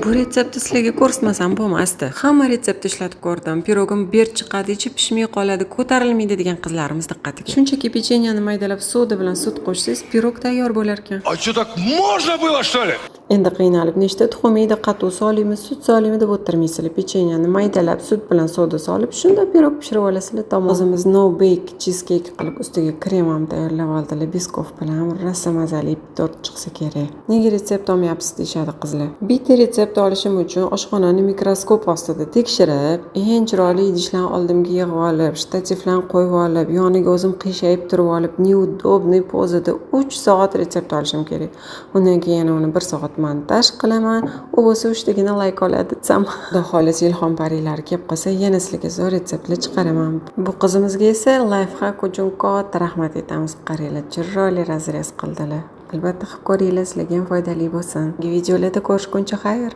Bu retseptni sizlarga ko'rsatmasam bo'lmasdi. Hamma retseptni ishlatib ko'rdim. Pirogim berk chiqadi, ichi pishmay qoladi, ko'tarilmaydi degan qizlarimiz diqqatiga. Shunchaki pechenyani maydalab soda bilan sut qo'shsangiz, pirog tayyor bo'lar ekan. А что, так можно было, что ли? Endi qiynalib nechta tuxumiydi, qatuv soliymi, sut soliymi deb o'tirmaysizlar. Pechenyani maydalab sut bilan soda solib, shunda pirog pishirib olasizlar. O'zimiz no bake cheesecake qilib ustiga krem ham tayyorlab oldilar. Biskov bilan rosa mazali tort chiqsa kerak. Nega retsept olmayapsiz deyshadi qizlar. Bitta retsept olishim uchun oshxonani mikroskop ostida tekshirib, eng chiroyli idishlarni oldimga yig'ib olib, shtativlarni qo'yib olib, yoniga o'zim qiyshayib turib olib, neudobniy pozada 3 soat retsept olishim kerak. Undan keyin yana uni 1 soat montaj qilaman. U bo'lsa 3 tagina like oladi desam. Xudo xohlasa ilhom parilari kelib qolsa, yana sizlarga zo'r retseptlar chiqaraman. Bu qizimizga esa lifehack uchun katta rahmat aytamiz. Qaranglar, chiroyli razrez qildilar. Albatta qilib ko'ringlar, sizlarga ham foydali bo'lsin. Videolarda ko'rishguncha xayr.